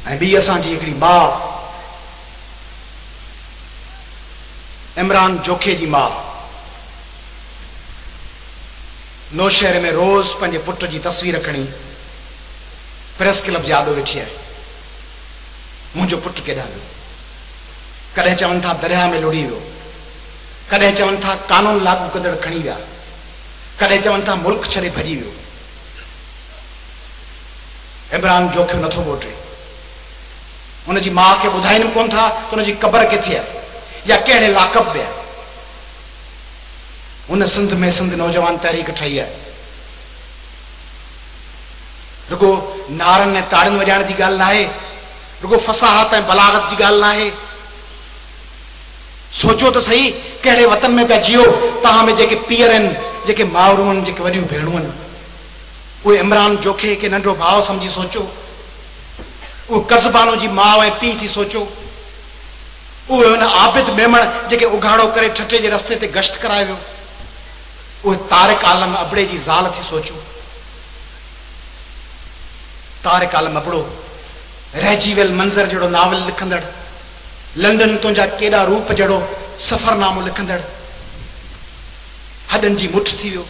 ऐं ॿी असांजी हिकिड़ी माउ इमरान जोखे जी माउ नौशहर में रोज़ पंहिंजे पुट जी तस्वीर खणी प्रेस क्लब जे आॾो वेठी आहे। मुंहिंजो पुटु केॾांहुं वियो, कॾहिं चवनि था दरिया में लुड़ी वियो, कॾहिं चवनि था कानून लागू कंदड़ खणी विया, कॾहिं चवनि था मुल्क छॾे भॼी वियो। इमरान जोखियो नथो मोटे। उनजी माउ खे ॿुधाइनि कोन था त उनजी क़बर किथे आहे या कहिड़े लाकब में आहे। उन सिंध में सिंध नौजवान तहरीक ठही आहे। रुगो नारनि ऐं ताड़ियुनि वॼाइण जी ॻाल्हि न आहे, रुगो फसाहत ऐं बलागत जी ॻाल्हि न आहे। सोचो त सही कहिड़े वतन में पिया जियो तव्हां में जेके पीअर आहिनि, जेके माउरूं आहिनि, जेके वॾियूं भेणूं आहिनि, उहे इमरान जोखे खे नंढो भाउ समझी सोचो। उहे कज़बानो जी माउ ऐं पीउ थी सोचो। उहे हुन आबिद मेमण जेके उघाड़ो करे ठटे जे रस्ते ते गश्त कराए वियो, उहे तारिक आलम अबड़े जी ज़ाल थी सोचो। तारिक आलम अबड़ो रहिजी वियल मंज़र जहिड़ो नावल लिखंदड़, लंडन तुंहिंजा केॾा रूप जहिड़ो सफ़रनामो लिखंदड़, हॾनि जी मुठ थी वियो।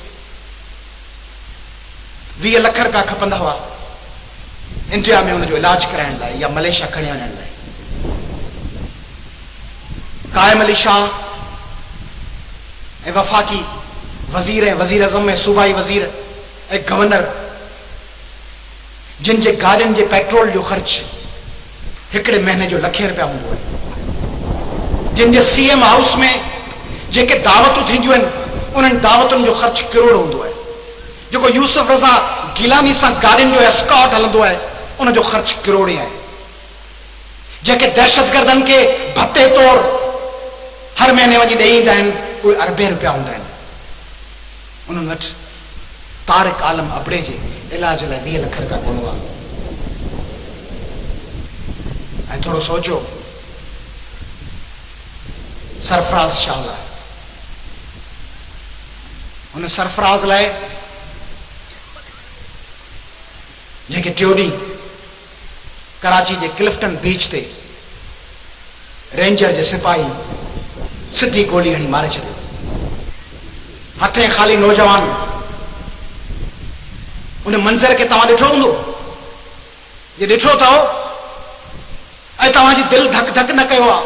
20 लख रुपया खपंदा हुआ इंडिया में हुनजो इलाज कराइण लाइ या मलेशिया खणी वञण लाइ। कायम अली शाह ऐं वफ़ाक़ी वज़ीर ऐं वज़ीर आज़म ऐं सूबाई वज़ीर ऐं गवर्नर, जिन जे गाॾियुनि जे पेट्रोल जो ख़र्च हिकिड़े महीने जो ₹1,00,000 हूंदो आहे, जिन जे CM हाउस में जेके दावतूं थींदियूं आहिनि उन्हनि दावतुनि जो ख़र्च करोड़ हूंदो आहे, जेको यूसुफ रज़ा गिलानी सां गाॾियुनि जो एस्कॉट हलंदो आहे उनजो ख़र्च करोड़ ई आहे, जेके दहशतगर्दनि खे भत्ते तौर हर महीने वञी ॾेई ईंदा आहिनि उहे ₹अरबे हूंदा आहिनि। उन्हनि वटि तारिक आलम अबड़े जे इलाज लाइ 20 लख रुपया कोन हुआ। ऐं थोरो सोचो सरफराज़ शाह लाइ, हुन सरफराज़ लाइ जेके टियों ॾींहुं कराची जे क्लिफ्टन बीच ते रेंजर जे सिपाही सिधी गोली हणी मारे छॾियो। हथे ख़ाली नौजवान। उन मंज़र खे तव्हां ॾिठो हूंदो, जे ॾिठो अथव ऐं तव्हांजी दिलि धक धक न कयो आहे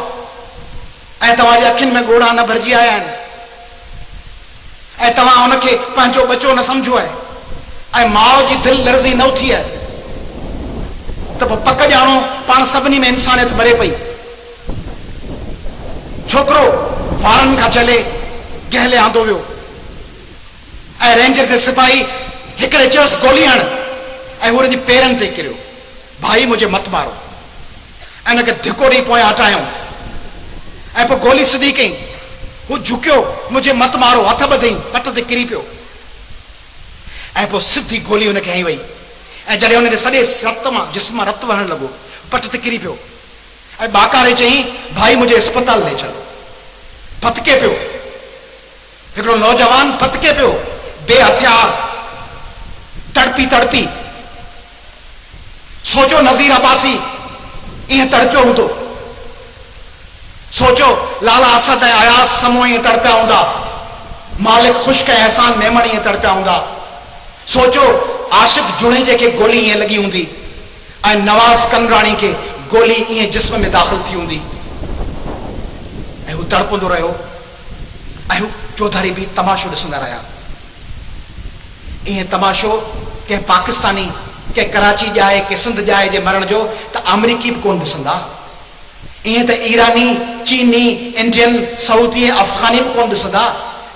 ऐं तव्हांजे अखियुनि में ॻोढ़ा न भरिजी आया आहिनि ऐं तव्हां हुनखे पंहिंजो बचो न सम्झो आहे ऐं माउ जी दिलि लर्ज़ी न उथी आहे, त पोइ पक ॼाणो पाण सभिनी में इंसानियत भरे पई। छोकिरो वारनि खां चले गहले आंदो वियो ऐं रेंजर जे सिपाही हिकिड़े चयोसि गोली हण ऐं हुन जे पेरनि ते किरियो। भाई मुंहिंजे मत मारो ऐं हुनखे धिको ॾेई पोयां हटायूं ऐं पोइ गोली सिधी कई। हू झुकियो, मुंहिंजे मत मारो, हथ ॿधई, पट ते किरी पियो ऐं पोइ सिधी गोली हुनखे हई वई ऐं जॾहिं हुनजे सॼे रत मां जिस्म मां रत वहणु लॻो, पट ते किरी पियो ऐं बाकारे चई भाई मुंहिंजे अस्पताल ले चलो। फतके पियो, हिकिड़ो नौजवान फतके पियो बेहथियार, तड़पी तड़पी। सोचो नज़ीर अब्बासी ईअं तड़पियो हूंदो, सोचो लाला असद ऐं अयास समूह ईअं तड़पिया हूंदा, मालिक ख़ुश्क ऐं एहसान मेमण ईअं तड़पिया हूंदा। सोचो आशिक़ जुणेजे खे गोली ईअं लॻी हूंदी ऐं नवाज़ कंदराणी खे गोली ईअं जिस्म में दाख़िल थी हूंदी ऐं हू तड़पंदो रहियो ऐं हू चौधारी बि तमाशो ॾिसंदा रहिया। ईअं तमाशो कंहिं पाकिस्तानी, कंहिं कराची जाए, कंहिं सिंध जाए जे मरण जो त अमरीकी बि कोन ॾिसंदा। ईअं त ईरानी, चीनी, इंडियन, सऊदी, अफ़गानी बि कोन ॾिसंदा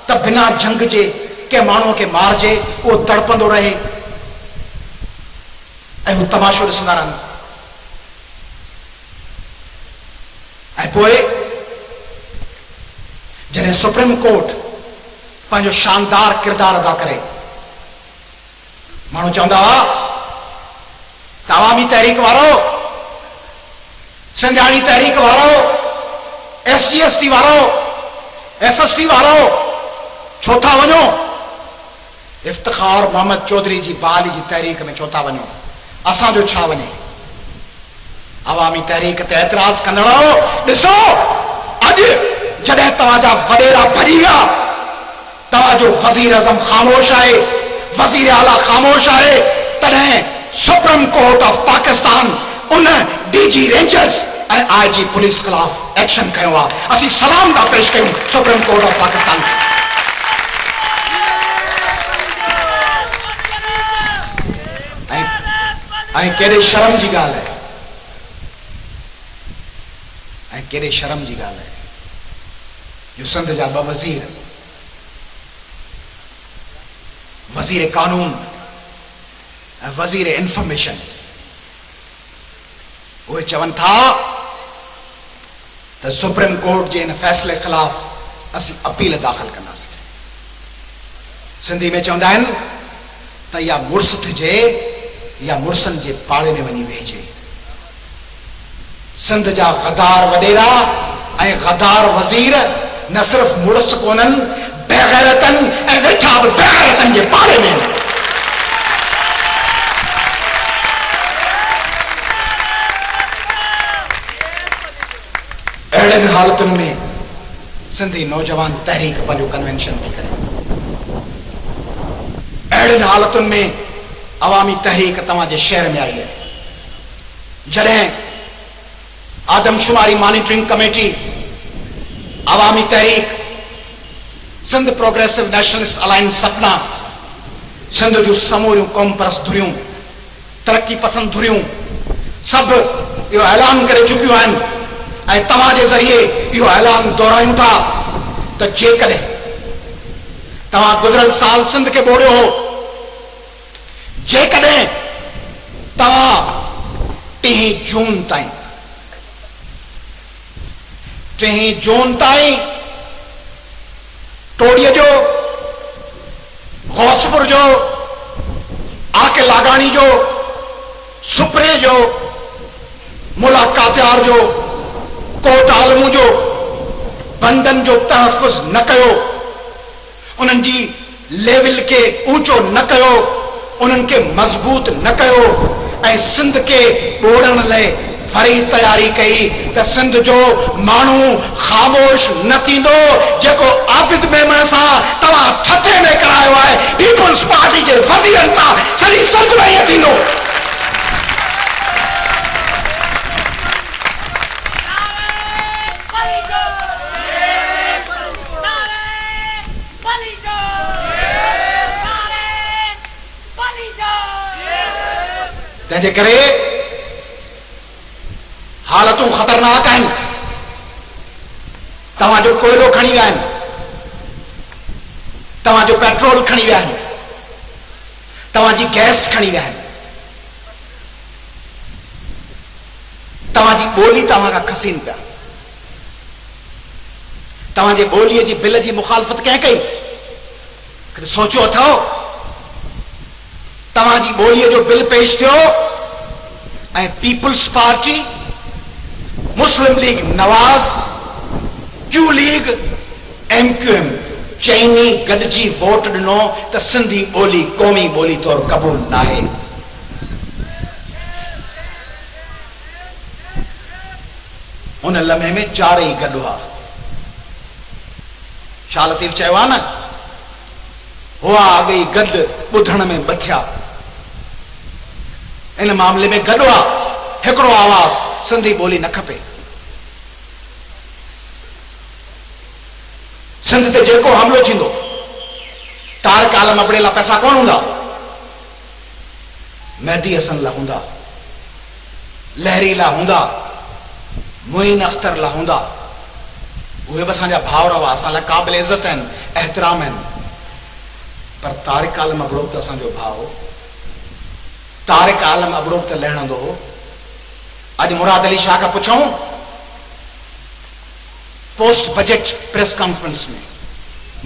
त बिना जंग जे कंहिं माण्हूअ खे मारिजे, उहो तड़पंदो रहे ऐं हू तमाशो ॾिसंदा रहनि। ऐं पोइ जॾहिं सुप्रीम कोर्ट पंहिंजो शानदार किरदारु अदा करे, माण्हू चवंदा हुआ त अवामी तहरीक वारो, सिंधियाणी तहरीक वारो, SC ST वारो, SST वारो, छो था वञो? इफ्तिखार मोहम्मद चौधरी जी बहाली जी तहरीक में छो था वञो? असांजो छा वञे? अवामी तहरीक ते एतराज कंदड़ो, ॾिसो अॼु जॾहिं तव्हांजा वॾेरा भॼी विया, तव्हांजो वज़ीर आज़म ख़ामोश आहे, वज़ीर आला ख़ामोश आहे, तॾहिं सुप्रीम कोर्ट ऑफ पाकिस्तान उन डीजी रेंजर्स ऐं आईजी पुलिस खिलाफ एक्शन खयो आहे। असीं सलाम था पेश कयूं सुप्रीम कोर्ट ऑफ पाकिस्तान खे। ऐं केॾे शर्म जी ॻाल्हि आहे, ऐं केॾे शर्म जी ॻाल्हि आहे जो सिंध जा ॿ वज़ीर, वज़ीर कानून ऐं वज़ीर इंफॉर्मेशन, उहे चवनि था त सुप्रीम कोर्ट जे इन फैसले खिलाफ असीं अपील दाख़िल कंदासीं। सिंधी में चवंदा आहिनि त इहा मुड़ुस थिजे या मुड़ुसनि जे पाड़े में वञी वेहिजे। सिंध जा गदार वॾेरा ऐं गदार वज़ीर न सिर्फ़ मुड़ुस कोन्हनि, बेग़ैरतनि ऐं वेठा बि बेग़ैरतनि जे पाड़े में। अहिड़ियुनि हालतुनि में सिंधी नौजवान तहरीक पंहिंजो कन्वेंशन थी करे, अहिड़ियुनि हालतुनि में अवामी तहरीक तव्हांजे शहर में आई है। जॾहिं आदमशुमारी मॉनिटरिंग कमेटी, अवामी तहरीक, सिंध प्रोग्रेसिव नेशनलिस्ट अलायंस सपना, सिंध जूं समूरियूं क़ौम परस्त धुरियूं, तरक्की पसंद धुरियूं सभु इहो ऐलान करे चुकियूं आहिनि ऐं तव्हांजे ज़रिए इहो ऐलान दोहरायूं था त जेकॾहिं तव्हां गुज़िरियल साल सिंध खे ॿोड़ियो हो, जेकॾहिं तव्हां 3 जून ताईं टोड़ीअ जो, गौसपुर जो, आके लागाणी जो, सुपरे जो, मुलाकातियार जो, कोट आलमू जो बंदन जो तहफ़ुज़ न कयो, उन्हनि जी लेवल के ऊंचो न कयो, उन्हनि खे मज़बूत न कयो ऐं सिंध खे ॿोड़ण लाइ वरी तयारी कई त सिंध जो माण्हू ख़ामोश न थींदो। जेको आबिद मेमण सां तव्हां ठठे में करायो आहे पीपुल्स पार्टी जे वज़ीरनि सां सॼी सिंध में ईअं थींदो। तंहिंजे करे हालतूं ख़तरनाक आहिनि। तव्हांजो कोयलो खणी विया आहिनि, तव्हांजो पेट्रोल खणी विया आहिनि, तव्हांजी गैस खणी विया आहिनि, तव्हांजी ॿोली तव्हां खां खसीनि पिया। तव्हांजे ॿोलीअ जी बिल जी मुखालफ़त कंहिं कई? कॾहिं सोचियो अथव? तव्हांजी ॿोलीअ जो बिल पेश थियो ऐं पीपुल्स पार्टी, मुस्लिम लीग नवाज़, क्यू लीग, MQM चइनी गॾिजी वोट ॾिनो त सिंधी ॿोली क़ौमी ॿोली तौरु क़बूल न आहे। उन लम्हे में चारई गॾु हुआ। छा लतीफ़ चयो आहे न, हुआ अॻई गॾु ॿुधण में बथिया। इन मामले में गॾु आहे, हिकिड़ो आवाज़, सिंधी ॿोली न खपे। सिंध ते जेको हमिलो थींदो, तारिक आलम अबड़े लाइ पैसा कोन हूंदा, मेहदी हसन लाइ हूंदा, लहरी लाइ हूंदा, मुइन अख्तर लाइ हूंदा। उहे बि असांजा भाउर हुआ, असां लाइ क़ाबिल इज़त आहिनि, एहतराम आहिनि। पर तारिक आलम अबड़ो त असांजो भाउ, तारिक आलम अबड़ो त लहणंदो हो। अॼु मुराद अली शाह खां पुछूं, पोस्ट बजट प्रेस कॉन्फ्रेंस में,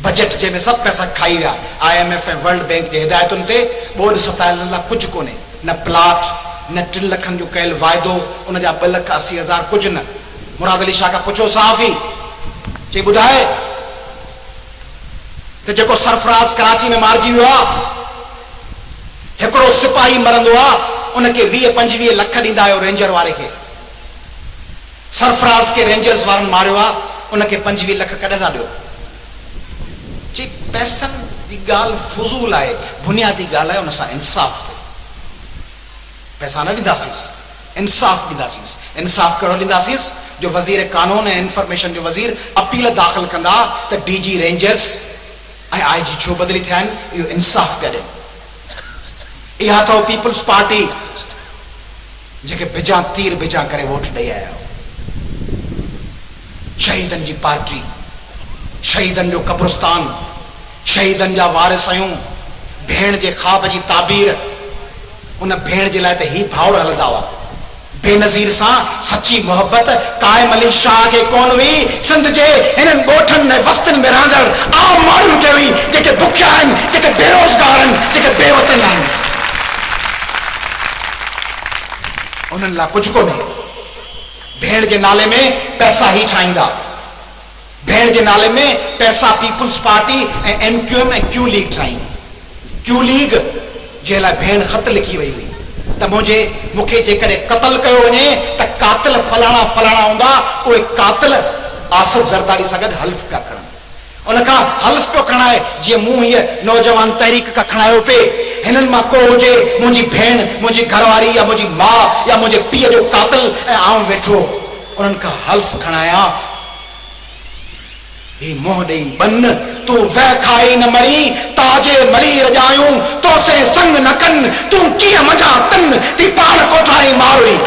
बजट जंहिंमें सभु पैसा खाई विया IMF ऐं वर्ल्ड बैंक जे हिदायतुनि ते, ॿोॾ सताइण लाइ कुझु कोन्हे, न प्लाट, न 3 लखनि जो कयल वाइदो, उन जा 2,80,000 कुझु न। मुराद अली शाह खां पुछो सहाफ़ी, चई ॿुधाए त जेको सरफराज़ कराची में मारिजी वियो आहे, हिकिड़ो सिपाही मरंदो आहे, उनखे 20-25 लख ॾींदा आहियो रेंजर वारे खे, सरफराज के रेंजर्स वारनि मारियो आहे, उनखे 25 लख कॾहिं था ॾियो? जी पैसनि जी ॻाल्हि फुज़ूल आहे, बुनियादी ॻाल्हि आहे, उन सां इंसाफ़ थिए। पैसा न ॾींदासीं, इंसाफ़ ॾींदासीं। इंसाफ़ कहिड़ो ॾींदासीं? जो वज़ीर कानून ऐं इंफॉर्मेशन जो वज़ीर अपील दाख़िल कंदा त डीजी रेंजर्स ऐं आईजी छो बदिली थिया आहिनि, इहो इंसाफ़ पिया ॾियनि। इहा अथव पीपुल्स पार्टी जेके बिजा तीर बिजा करे वोट ॾेई आया हो। शहीदनि जी पार्टी, शहीदनि जो कब्रिस्तान, शहीदनि जा वारिस आहियूं। भेण जे ख़्वाब जी ताबीर, उन भेण जे लाइ त ही भाउर हलंदा हुआ। बेनज़ीर सां सची मोहब्बत क़ाइम अली शाह खे कोन हुई, सिंध जे हिननि ॻोठनि ऐं बस्तनि में रहंदड़ आम माण्हुनि खे हुई, जेके बुखिया आहिनि, जेके बेरोज़गार आहिनि, जेके बेवतन आहिनि। उन्हनि लाइ कुझु कोन्हे। भेण जे नाले में पैसा ही ठाहींदा। भेण जे नाले में पैसा पीपुल्स पार्टी ऐं एनक्यूएम ऐं क्यू लीग ठाहींदी। क्यू लीग जे लाइ भेण ख़त लिखी वई हुई त मूंखे जेकॾहिं क़तल कयो वञे त कातिल फलाणा फलाणा हूंदा। उहे कातिल आसिफ ज़रदारी सां गॾु हल्फ पिया खणनि। उनखां हल्फ पियो खणाए जीअं मूं हीअ नौजवान तहरीक खां खणायो पिए, हिननि मां को हुजे मुंहिंजी भेण, मुंहिंजी घरवारी या मुंहिंजी माउ या मुंहिंजे पीउ जो कातिल ऐं आउं वेठो उन्हनि खां हल्फ खणाया। ही मोह ॾेई बन, तूं वह खाई न मरी, ताजे मरी रजायूं तोसे संग न कन, तूं कीअं मजा तन ती पाण कोठाई मारुई।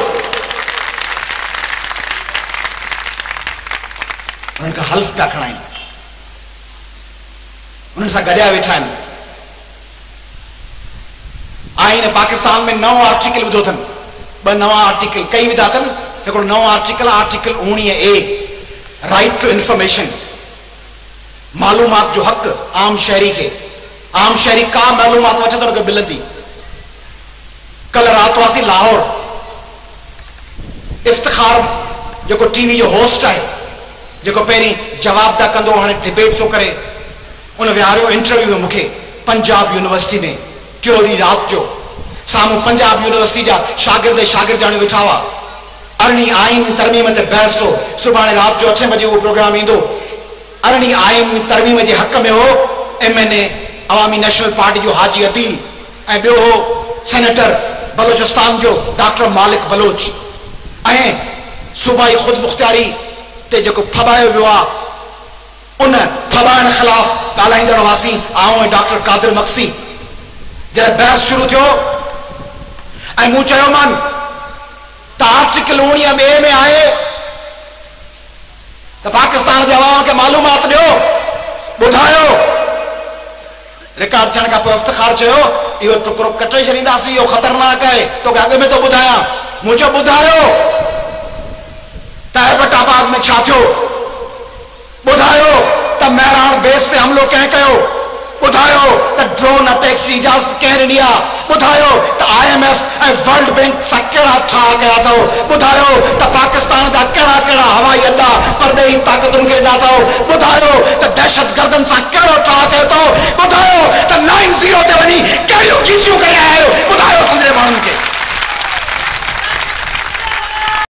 उन्हनि खां हल्फ पिया खणाइनि, उन्हनि सां गॾिया वेठा आहिनि। आईन पाकिस्तान में नओं आर्टिकल विधो अथनि, 2 नवां आर्टिकल कई विधा अथनि। हिकिड़ो नओं article, article 19A, right to information, मालूमात जो हक़ आम शहरी खे। आम शहरी का मालूमात वठे तो उनखे मिलंदी। कल रात वासी लाहौर, इफ्तिखार जेको टीवी जो होस्ट आहे, जेको पहिरीं जवाब दा कंदो हाणे डिबेट थो करे, उन विहारियो इंटरव्यू में मूंखे पंजाब यूनिवर्सिटी में टियों ॾींहुं राति जो। साम्हूं पंजाब यूनिवर्सिटी जा शागिर्द ॼाणी वेठा हुआ। 18 आइन तरमीम ते बहस हो। सुभाणे राति जो 6 बजे उहो प्रोग्राम ईंदो। 18 आइन तरमीम जे हक़ में हो MNA अवामी नेशनल पार्टी जो हाजी अदील, ऐं ॿियो हो सेनेटर बलोचिस्तान जो डॉक्टर मालिक बलोच। ऐं सूबाई ख़ुद मुख़्तियारी ते जेको फबायो वियो आहे, उन फबाइण ख़िलाफ़ ॻाल्हाईंदड़ हुआसीं आऊं ऐं डॉक्टर कादिर मक्सी। जॾहिं बहस शुरू थियो ऐं मूं चयोमानि त आर्टिकल 19A में आहे त पाकिस्तान जे अवाम खे मालूमात ॾियो, ॿुधायो। रिकॉर्ड थियण खां पोइ इफ्तिखार चयो इहो टुकड़ो कटे छॾींदासीं, इहो ख़तरनाक आहे, तोखे अॻु में थो ॿुधायां। मूं चयो ॿुधायो त एबटाबाद में छा थियो, ॿुधायो त महराण बेस ते हमिलो कंहिं कयो, ॿुधायो त ड्रोन अटैक्स जी इजाज़त कंहिं ॾिनी आहे, ॿुधायो त IMF ऐं वर्ल्ड बैंक सां कहिड़ा ठा कया अथव, ॿुधायो त पाकिस्तान जा कहिड़ा कहिड़ा हवाई अड्डा परॾेही ताक़त